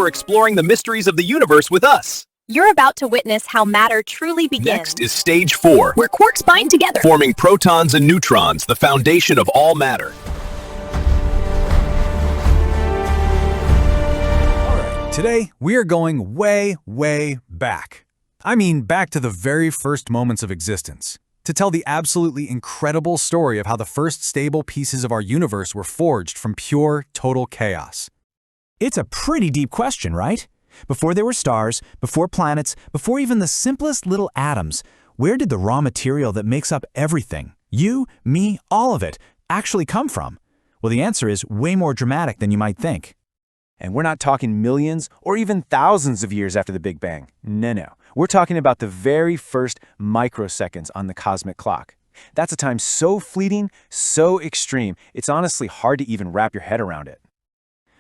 exploring the mysteries of the universe with us. You're about to witness how matter truly begins. Next is stage 4, where quarks bind together, forming protons and neutrons, the foundation of all matter. Today, we are going way, way back. I mean, back to the very first moments of existence, to tell the absolutely incredible story of how the first stable pieces of our universe were forged from pure, total chaos. It's a pretty deep question, right? Before there were stars, before planets, before even the simplest little atoms, where did the raw material that makes up everything, you, me, all of it, actually come from? Well, the answer is way more dramatic than you might think. And we're not talking millions or even thousands of years after the Big Bang. No. We're talking about the very first microseconds on the cosmic clock. That's a time so fleeting, so extreme, it's honestly hard to even wrap your head around it.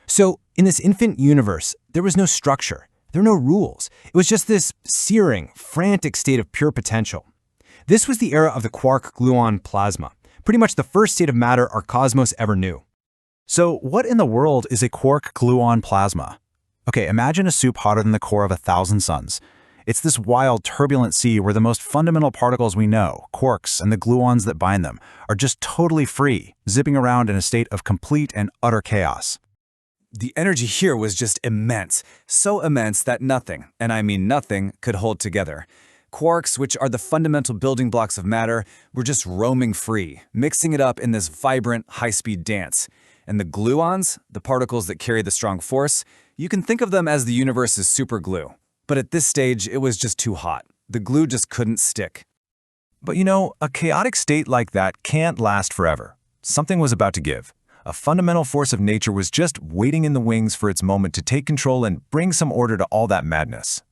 So, in this infant universe, there was no structure. There were no rules. It was just this searing, frantic state of pure potential. This was the era of the quark-gluon plasma, pretty much the first state of matter our cosmos ever knew. So what in the world is a quark-gluon plasma? Okay, imagine a soup hotter than the core of 1,000 suns. It's this wild, turbulent sea where the most fundamental particles we know, quarks and the gluons that bind them, are just totally free, zipping around in a state of complete and utter chaos. The energy here was just immense, so immense that nothing, and I mean nothing, could hold together. Quarks, which are the fundamental building blocks of matter, were just roaming free, mixing it up in this vibrant, high-speed dance. And the gluons, the particles that carry the strong force, you can think of them as the universe's superglue. But at this stage, it was just too hot. The glue just couldn't stick. But you know, a chaotic state like that can't last forever. Something was about to give. A fundamental force of nature was just waiting in the wings for its moment to take control and bring some order to all that madness.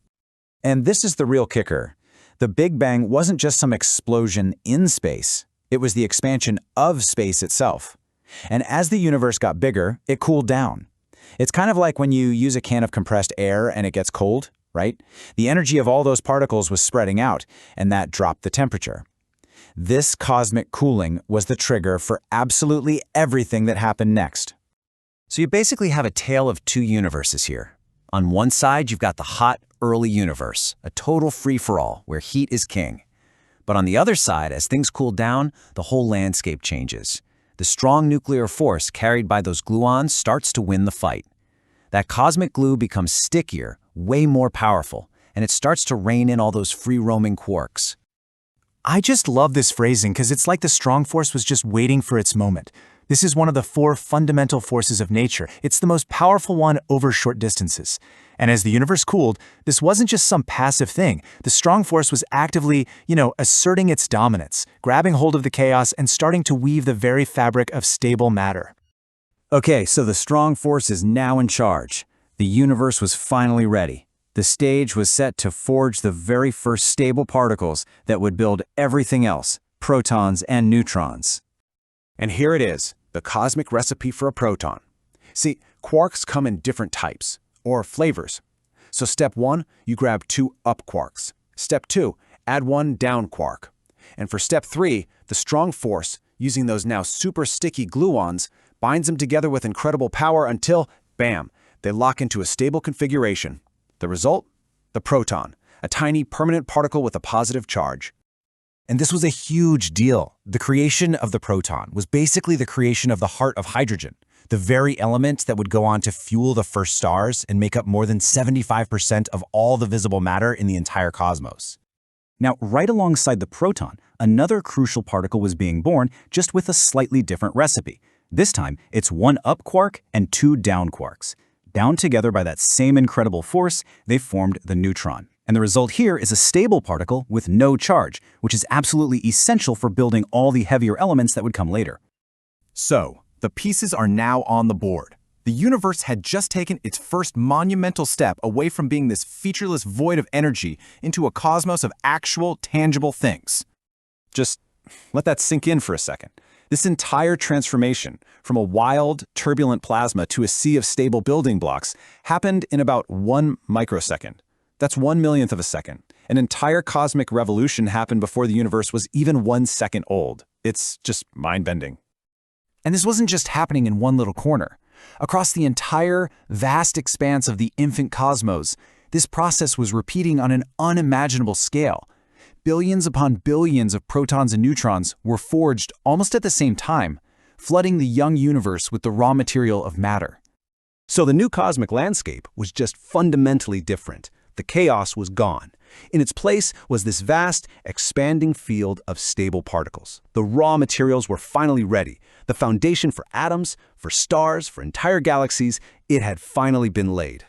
And this is the real kicker. The Big Bang wasn't just some explosion in space. It was the expansion of space itself. And as the universe got bigger, it cooled down. It's kind of like when you use a can of compressed air and it gets cold, right? The energy of all those particles was spreading out, and that dropped the temperature. This cosmic cooling was the trigger for absolutely everything that happened next. So you basically have a tale of two universes here. On one side, you've got the hot, early universe, a total free-for-all where heat is king. But on the other side, as things cool down, the whole landscape changes. The strong nuclear force carried by those gluons starts to win the fight. That cosmic glue becomes stickier, way more powerful, and it starts to rein in all those free-roaming quarks. I just love this phrasing because it's like the strong force was just waiting for its moment. This is one of the 4 fundamental forces of nature. It's the most powerful one over short distances. And as the universe cooled, this wasn't just some passive thing. The strong force was actively, asserting its dominance, grabbing hold of the chaos and starting to weave the very fabric of stable matter. Okay, so the strong force is now in charge. The universe was finally ready. The stage was set to forge the very first stable particles that would build everything else, protons and neutrons. And here it is, the cosmic recipe for a proton. See, quarks come in different types, or flavors. So step 1, you grab 2 up quarks. Step 2, add 1 down quark. And for step 3, the strong force, using those now super sticky gluons, binds them together with incredible power until, bam, they lock into a stable configuration. The result? The proton, a tiny permanent particle with a positive charge. And this was a huge deal. The creation of the proton was basically the creation of the heart of hydrogen, the very element that would go on to fuel the first stars and make up more than 75% of all the visible matter in the entire cosmos. Now, right alongside the proton, another crucial particle was being born, just with a slightly different recipe. This time, it's 1 up quark and 2 down quarks. Bound together by that same incredible force, they formed the neutron. And the result here is a stable particle with no charge, which is absolutely essential for building all the heavier elements that would come later. So, the pieces are now on the board. The universe had just taken its first monumental step away from being this featureless void of energy into a cosmos of actual, tangible things. Just let that sink in for a second. This entire transformation from a wild, turbulent plasma to a sea of stable building blocks happened in about 1 microsecond. That's 1/1,000,000th of a second. An entire cosmic revolution happened before the universe was even 1 second old. It's just mind-bending. And this wasn't just happening in one little corner. Across the entire vast expanse of the infant cosmos, this process was repeating on an unimaginable scale. Billions upon billions of protons and neutrons were forged almost at the same time, flooding the young universe with the raw material of matter. So the new cosmic landscape was just fundamentally different. The chaos was gone. In its place was this vast, expanding field of stable particles. The raw materials were finally ready. The foundation for atoms, for stars, for entire galaxies, it had finally been laid.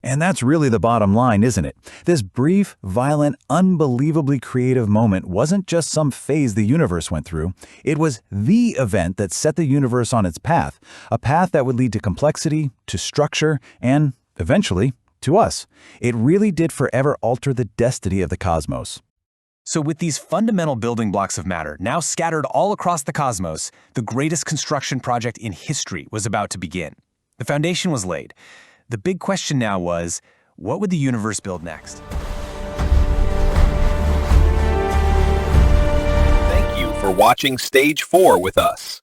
And that's really the bottom line, isn't it? This brief, violent, unbelievably creative moment wasn't just some phase the universe went through. It was the event that set the universe on its path, a path that would lead to complexity, to structure, and, eventually, to us. It really did forever alter the destiny of the cosmos. So with these fundamental building blocks of matter now scattered all across the cosmos, the greatest construction project in history was about to begin. The foundation was laid. The big question now was, what would the universe build next? Thank you for watching Stage 4 with us.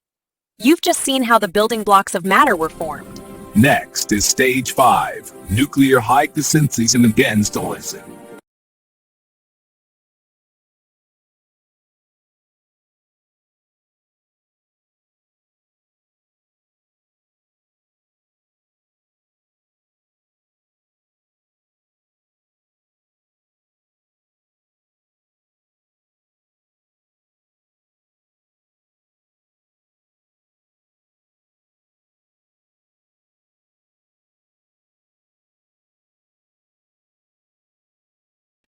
You've just seen how the building blocks of matter were formed. Next is Stage 5, Nuclear High Synthesis and against listen.